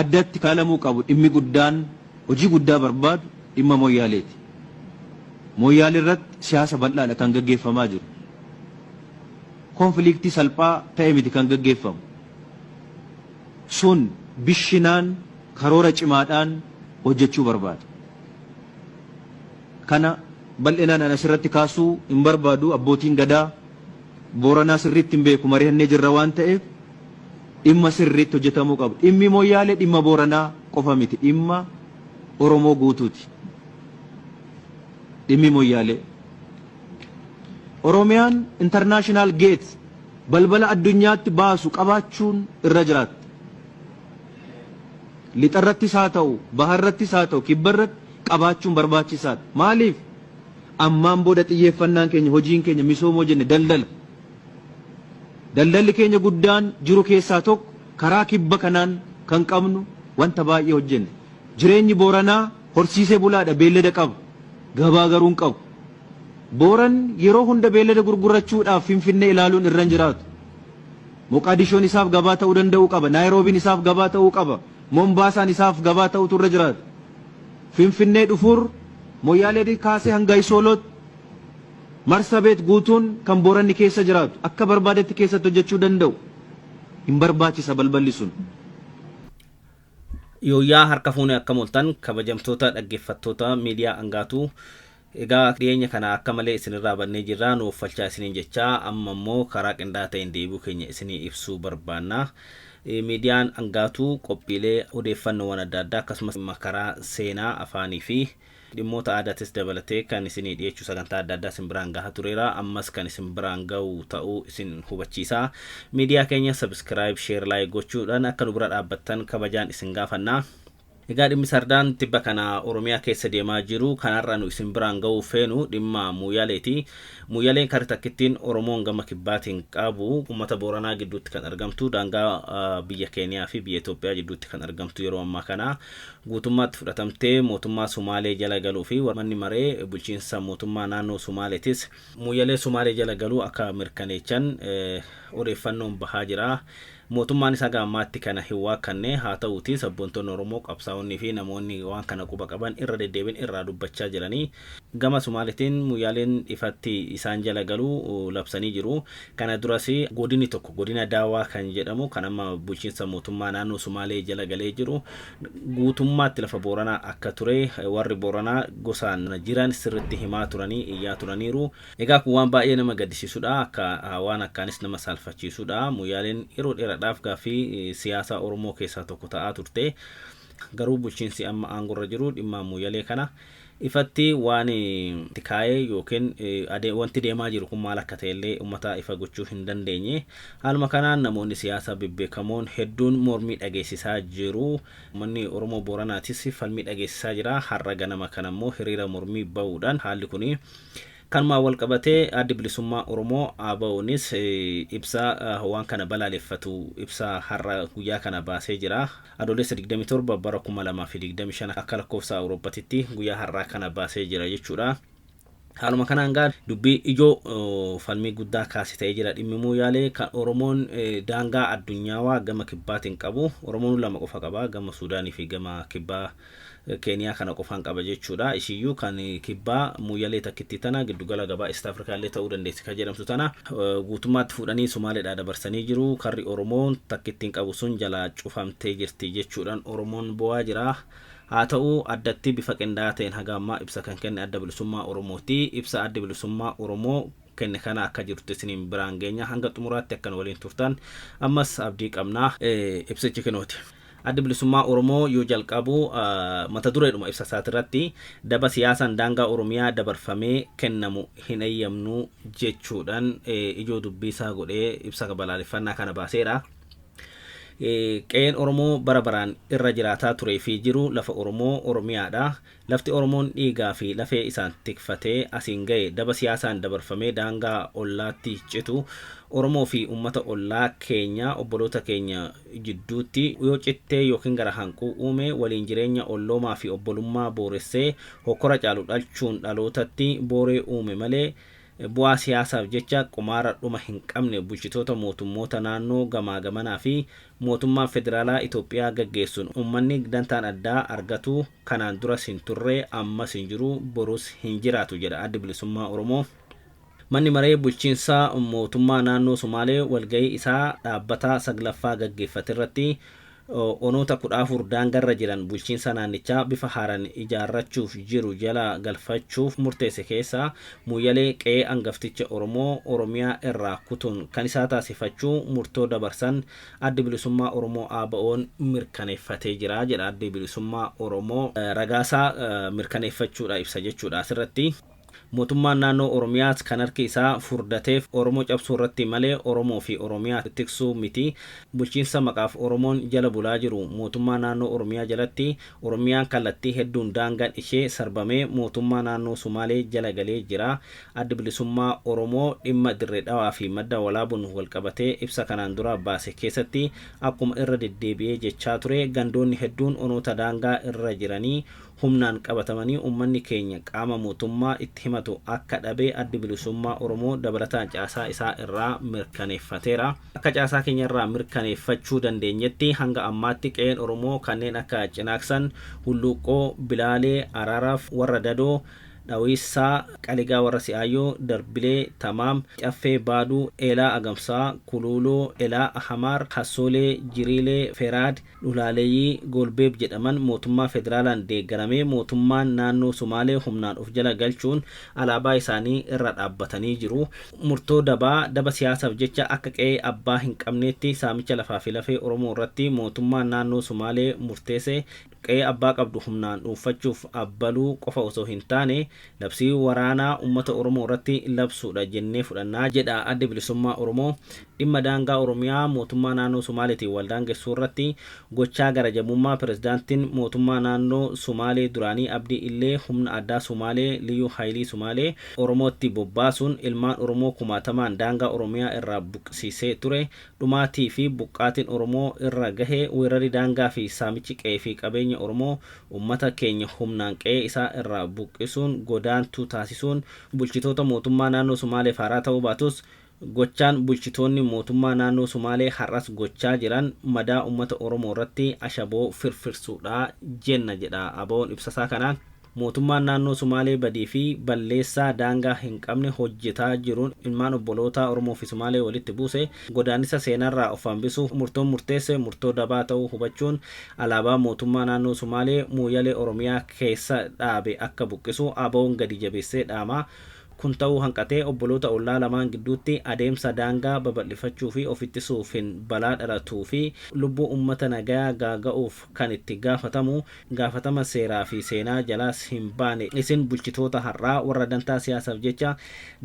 addatti kaalamuu qabu dhimmi guddaan hojii guddaa barbaadu dhimma Mooyaaleeti. Mooyaalee irratti siyaasa bal'aadha kan gaggeeffamaa jiru. Konfliktii salphaa ta'e miti kan gaggeeffamu. Sun bishinaan karoora cimaadhaan hojjechuu barbaada. Kana bal'inaan asirratti kaasuu hin barbaadu. Abbootiin gadaa Booranaa sirriitti hin beeku mari'annee jirra waan ta'eef dhimma sirriitti hojjetamuu qabu. Dhimmi Mooyaalee dhimma Booranaa qofa miti, dhimma Oromoo guutuuti. Dhimmi Mooyaalee. Oromiyaan international gate balbala addunyaatti baasu qabaachuun irra jiraatti. Lixarrattis haa ta'u, baharrattis haa ta'u, kibbarratti qabaachuun barbaachisaadha. Maaliif? Ammaan booda xiyyeeffannaan keenya, hojiin keenya misoomoo jenne daldala. Daldalli keenya guddaan jiru keessaa tokko karaa kibba kanaan kan qabnu wanta baay'ee hojjenne. Jireenyi Booranaa horsiisee bulaadha, beellada qaba. Gabaa garuu hin qabu. Booran yeroo hunda beellada gurgurachuudhaaf Finfinnee ilaaluun irra hin jiraatu. Moqaadishoon isaaf gabaa ta'uu danda'uu qaba. Naayiroobiin isaaf gabaa ta'uu qaba. Mombaasaan isaaf gabaa ta'utu irra jiraatu. Finfinnee dhufuur Mooyaalee kaasee hanga Isoolootti Marsabeet guutuun kan Booranni keessa jiraatu akka barbaadetti keessatti hojjechuu danda'u hin barbaachisa balballi sun. Yooyaa harka fuunee akka mul'atan kabajamtoota dhaggeeffattoota miidiyaa Angaatuu egaa dhiyeenya kana akka malee isinirraa bannee jirra nuuf falchaa isiniin jechaa amma immoo karaa qindaa'aa ta'een deebi'uu keenya isinii ibsuu barbaanna. Miidiyaan Angaatuu qophiilee odeeffannoowwan adda addaa akkasumas karaa seenaa afaanii fi dhimmoota aadaatis dabalatee kan isinii dhiyeechuu sagantaa adda addaa isin biraan gahaa tureera. Ammas kan isin biraan ga'u ta'uu isin hubachiisa. Miidiyaa keenya subscribe, share, like gochuudhaan akka nu bira dhaabbattan kabajaan isin gaafanna. Egaa dhimmi sardaan tibba kana Oromiyaa keessa deemaa jiru kanarra nu isin biraan ga'uu feenu dhimma Mooyaaleeti. Mooyaaleen karaa takkittiin Oromoon gama kibbaatiin qabu uummata Booranaa gidduutti kan argamtu, daangaa biyya Keeniyaa fi biyya Itoophiyaa gidduutti kan argamtu yeroo ammaa kana guutummaatti fudhatamtee mootummaa Sumaalee jala galuu fi manni maree bulchiinsa mootummaa naannoo Sumaaleetis Mooyaalee Sumaalee jala galuu akka mirkaneechan odeeffannoon bahaa jira. Mootummaan isaa gammaatti kana hin waaqanne haa ta'uuti sabboontoonni Oromoo qabsaa'onni fi namoonni waan kana quba qaban irra deddeebiin irraa dubbachaa jiranii gama Sumaaleetiin Mooyaaleen ifatti isaan jala galuu labsanii jiru. Kana duras godinni tokko godina Daawaa kan jedhamu kan amma bulchiinsa mootummaa naannoo Sumaalee jala galee jiru guutummaatti lafa Booranaa akka ture warri Booranaa gosaan jiran sirriitti himaa turanii iyyaa turaniiru. Egaa kun waan baay'ee nama gaddisiisudha, akka waan akkaanis nama saalfachiisudha. Mooyaaleen yeroo dheeraadhaaf gaaffii siyaasa Oromoo keessaa tokko ta'aa turte. Garuu bulchiinsi amma aangorra jiru dhimma Mooyaalee kana ifatti waan tikaa'ee yookiin wanti deemaa jiru kun maal akka ta'ellee uummata ifa gochuu hin dandeenye. Haaluma kanaan namoonni siyaasa bebbeekamoon hedduun mormii dhageessisaa jiru. Uummanni Oromoo Booranaatis falmii dhageessisaa jira. Har'a ganama kanammoo hiriira mormii ba'uudhaan haalli kuni kanuma wal qabatee addi bilisummaa Oromoo ABO'nis ibsa waan kana balaaleffatu ibsa har'a guyyaa kana baasee jira. Adoolessa 27 bara 2025 akka lakkoofsa Awurooppaatti guyyaa har'aa kana baasee jira jechuudha. Haaluma kanaan gaa dubbii ijoo falmii guddaa kaasee ta'ee jira dhimmi Mooyaalee kan Oromoon daangaa addunyaawaa gama kibbaatiin qabu. Oromoon lama qofa qaba, gama Suudaanii fi gama kibbaa Keeniyaa kana qofaan qaba jechuudha. Ishiyyuu kan kibbaa Mooyaalee takkitti tana giddugala gabaa East Africa illee ta'uu dandeessi kan jedhamtu tana guutummaatti fuudhanii Somaaleedhaa dabarsanii jiru. Karri Oromoon takkittiin qabu sun jala cufamtee jirti jechuudhaan Oromoon bo'aa jira. Haa ta'u addatti bifa qindaa'aa ta'een haga ammaa ibsa kan kenne adda bilisummaa Oromooti. Ibsa adda bilisummaa Oromoo kenne kana akka jirtu isiniin biraan geenya hanga xumuraatti akkan waliin turtan ammas abdii qabnaa ibsichi kennooti. Adda bilisummaa Oromoo yoo jalqabu mata dureedhuma ibsa isaatirratti daba siyaasaan daangaa Oromiyaa dabarfamee kennamu hin eeyyamnu jechuudhaan ijoo dubbii isaa godhee ibsa balaaleffannaa kana baaseera. Qe'een Oromoo bara baraan irra jiraataa turee fi jiru lafa Oromoo Oromiyaadha. Lafti Oromoon dhiigaa fi lafee isaan tikfatee asiin ga'e daba siyaasaan dabarfamee daangaa ollaatti citu Oromoo fi uummata ollaa keenya obboloota keenya jidduutti yoo cittee yookiin gara hanquu uume waliin jireenya olloomaa fi obbolummaa booressee hokkora caalu dhalchuun dhalootatti booree uume malee bu'aa siyaasaaf jecha qumaara dhuma hin qabne bulchitoota mootummoota naannoo gamaa gamanaa fi mootummaa federaalaa Itoophiyaa gaggeessuun uummanni dantaan addaa argatu kanaan duras hin turre ammas hin jiru borus hin jiraatu jedha Adda Bilisummaa Oromoo. Manni maree bulchiinsa mootummaa naannoo Sumaalee walgahii isaa dhaabbataa saglaffaa gaggeeffate irratti onoota 14 daangarra jiran bulchiinsa naannichaa bifa haaraan ijaarrachuuf jiru jala galfachuuf murteesse keessaa Muyyalee qe'ee hangafticha Oromoo Oromiyaa irraa kutuun kan isaa taasifachuu murtoo dabarsan Adda Bilisummaa Oromoo ABO'n mirkaneeffatee jira jedha. Adda Bilisummaa Oromoo ragaasaa mirkaneeffachuudha ibsa jechuudha. Asirratti mootummaan naannoo Oromiyaas kan harki isaa furdateef Oromoo cabsuu irratti malee Oromoo fi Oromiyaa tiksuu miti. Bulchiinsa maqaaf Oromoon jala bulaa jiru mootummaa naannoo Oromiyaa jalatti Oromiyaan kallattii hedduun daangaan ishee sarbamee mootummaa naannoo Sumaalee jala galee jira. Adda Bilisummaa Oromoo dhimma dirree dhawaa fi madda walaabuun walqabatee ibsa kanaan dura baase keessatti akkuma irra deddeebi'ee jechaa ture gandoonni hedduun onoota daangaa irra jiranii humnaan qabatamanii uummanni keenya qaama mootummaa itti himatu akka dhabee Adda Bilisummaa Oromoo dabalataan caasaa isaa irraa mirkaneeffateera. Akka caasaa keenya irraa mirkaneeffachuu dandeenyetti hanga ammaatti qe'een Oromoo kanneen akka Cinaaksan, Hulluuqoo, Bilaalee, Araaraaf, warra Dadoo, Dhawiisaa, Qaligaa warra Si'aayyoo, Darbilee, Tamaam, Caffee Baaduu, Eelaa Agamsaa, Kuluuloo, Eelaa Ahamaar, Hassoolee, Jiriilee, Feraad, Dhulaaleeyyii, Golbeeb jedhaman mootummaa federaalaan deeggaramee mootummaan naannoo Sumaalee humnaan of jala galchuun alaabaa isaanii irra dhaabbatanii jiru. Murtoo daba siyaasaaf jecha akka qe'ee abbaa hin qabneetti saamicha lafaa fi lafee Oromoo irratti mootummaan naannoo Sumaalee murteesse qe'ee abbaa qabdu humnaan dhuunfachuuf abbaluu qofa osoo hin taane labsii waraanaa uummata Oromoo irratti labsuudha jennee fudhannaa jedha Adda Bilisummaa Oromoo. Dhimma daangaa Oromiyaa mootummaa naannoo Sumaaleetiin waldaangessuu irratti gochaa garajamummaa pirezidaantiin mootummaa naannoo Sumaalee duraanii Abdii Illee humna addaa Sumaalee Liyyuu Haayilii Sumaalee Oromootti bobbaasuun ilmaan Oromoo kumaatamaan daangaa Oromiyaa irraa buqqisiisee ture. Dhumaatii fi buqqaatiin Oromoo irra gahee weerarri daangaa fi saamichi qe'ee fi qabeenya Oromoo uummata keenya humnaan qe'ee isaa irraa buqqisuun godaantuu taasisuun bulchitoota mootummaa naannoo Sumaalee faaraa ta'uu baatus gochaan bulchitoonni mootummaa naannoo Sumaalee har'as gochaa jiran madaa uummata Oromoo irratti ashaboo firfirsuudha jenna jedha ABO'n ibsasaa kanaan. Mootummaan naannoo Sumaalee badii fi balleessaa daangaa hin qabne hojjetaa jiruun ilmaan obboloota Oromoo fi Sumaalee walitti buuse godaannisa seenarraa of hambisuuf murtoon murteesse murtoo dabaa ta'uu hubachuun alaabaa mootummaa naannoo Sumaalee Muyyalee Oromiyaa keessa dhaabe akka buqqisu ABO'n gadi jabeessee dhaama. Kun ta'uu hanqatee obboloota ollaa lamaan gidduutti adeemsa daangaa babal'ifachuu fi ofittisuuf balaa dhalatuu fi lubbuu uummata nagaa gaaga'uuf kan itti gaafatama seeraa fi seenaa jalaas hin baane isin bulchitoota har'aa warra dantaa siyaasaaf jecha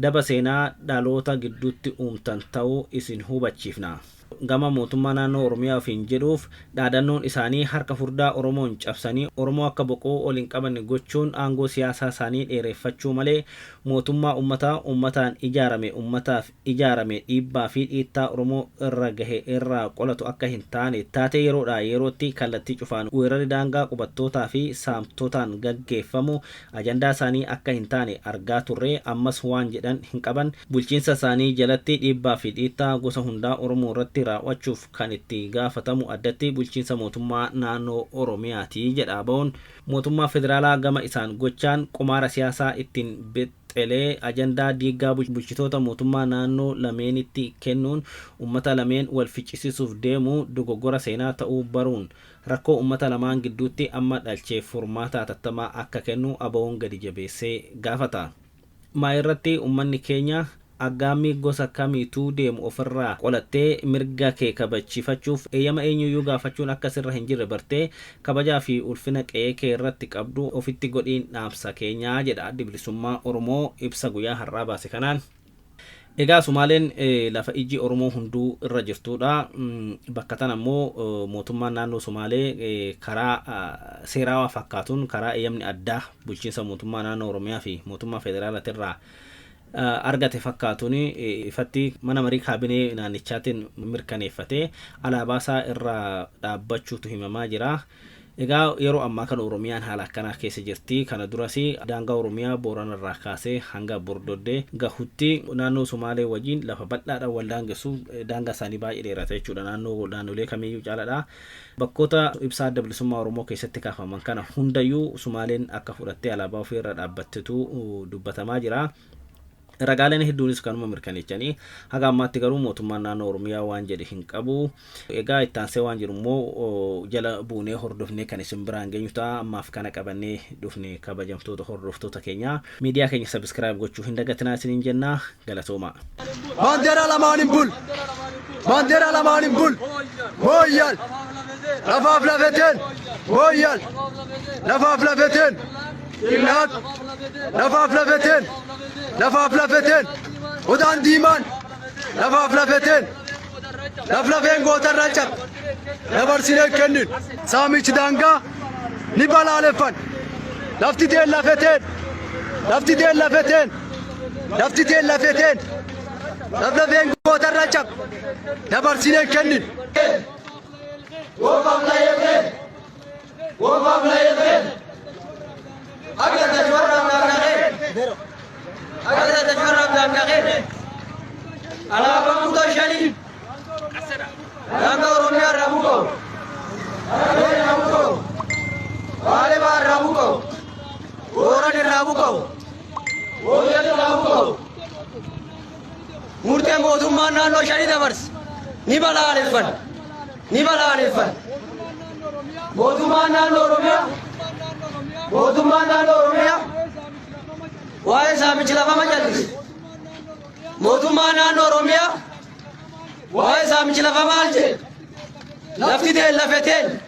daba seenaa dhaloota gidduutti uumtan ta'uu isin hubachiifna. Gama mootummaa naannoo Oromiyaa ofiin jedhuuf dhaadannoon isaanii harka furdaa Oromoon cabsanii Oromoo akka boqoo ol hin qabanne gochuun aangoo siyaasaa isaanii dheereffachuu malee mootummaa uummataan uummataaf ijaarame dhiibbaa fi dhiittaa Oromoo irra gahe irraa qolatu akka hin taane taatee yeroodhaa yerootti kallattii cufaan weerarri daangaa qubattootaa fi saamtotaan gaggeeffamu ajandaa isaanii akka hin taane argaa turre ammas waan jedhan hin qaban bulchiinsa isaanii jalatti dhiibbaa fi dhiittaa gosa hundaa Oromoo irratti raawwachuuf kan itti gaafatamu addatti bulchiinsa mootummaa naannoo Oromiyaati jedha ABO'n. Mootummaa federaalaa gama isaan gochaan qumaara siyaasaa ittiin bexxelee ajandaa diigaa bulchitoota mootummaa naannoo lameenitti kennuun uummata lameen wal ficcisiisuuf deemu dogoggora seenaa ta'uu baruun rakkoo uummata lamaan gidduutti amma dhalcheef furmaata hatattamaa akka kennu ABO'n gadi jabeessee gaafata. Maayirratti uummanni keenya aggaamii gosa kamiituu deemu ofirraa qolattee mirga kee kabachiifachuuf eeyyama eenyuyyuu gaafachuun akka sirra hin jirre bartee kabajaa fi ulfina qe'ee kee irratti qabdu ofitti godhiin dhaamsa keenyaa jedha Adda Bilisummaa Oromoo ibsa guyyaa har'aa baase kanaan. Egaa Sumaaleen lafa iji Oromoo hunduu irra jirtudha. Bakka tan ammoo mootummaan naannoo Sumaalee karaa seerawaa fakkaatuun karaa eeyyamni addaa bulchiinsa mootummaa naannoo Oromiyaa fi mootummaa federaalaa irraa argate fakkaatuun ifatti mana marii kaabinee naannichaatiin mirkaneeffatee alaabaasaa irraa dhaabbachuutu himamaa jira. Egaa yeroo ammaa kana Oromiyaan haala akkanaa keessa jirti. Kana durasi daangaa Oromiyaa Boorana irraa kaasee hanga Bordoddee gahutti naannoo Somaalee wajjin lafa bal'aadhaan wal daangessu daangaa isaanii baay'ee dheerata jechuudha. Naannolee kamiyyuu caalaadha. Bakkoota ibsaa adda bilisummaa Oromoo keessatti kaafaman kana hundayyuu Somaaleen akka fudhattee alaabaa ofii irra dhaabbattetu dubbatamaa jira. Ragaaleen hedduunis kanuma mirkaneessanii haga ammaatti garuu mootummaan naannoo Oromiyaa waan jedhe hin qabu. Egaa ittaansee waan jiru immoo jala buunee hordofnee kan isin biraan geenyu ta'a. Ammaaf kana qabannee dhufne kabajamtoota hordoftoota keenya miidiyaa keenya subscribe gochuu hin dagatinaa isiniin jenna. Galatooma. Bandera lamaan hin bul. Bandera lamaan hin bul. Mooyyal. Lafaaf lafeteen. Mooyyal. Lafaaf lafeteen. Ilaat. Lafaaf lafeteen. Lafaaf lafeteen. Odaan diimaan. Lafaaf lafeteen. Laf lafeen gootarraa cab. Dabarsinee kennin. Saamichi daangaa ni balaaleffan. Lafti teen lafeteen. Lafti teen lafeteen. Lafti teen lafeteen. Laf lafeen gootarraa cab. Dabarsinee kennin. Wofaaf lafeteen. Wofaaf lafeteen. Akka tajwaraaf naanna'ee. Akka tajwaraaf naanna'ee. Alaabaan kutaa shanii. Daangaa Oromiyaa irraa buqqa'u. Harargee irraa buqqa'u. Baalee ba'aa irraa buqqa'u. Booran irraa buqqa'u. Booyyal irraa buqqa'u. Murteen mootummaan naannoo shanii dabarse ni balaaleffan. Ni balaaleffan. Mootummaan naannoo Oromiyaa. Mootummaan naannoo Oromiyaa. Waa'ee saamichi lafaa jal'ise. Mootummaan naannoo Oromiyaa. Waa'ee saamichi lafaa maal jedhe? Lafti teen lafeteen.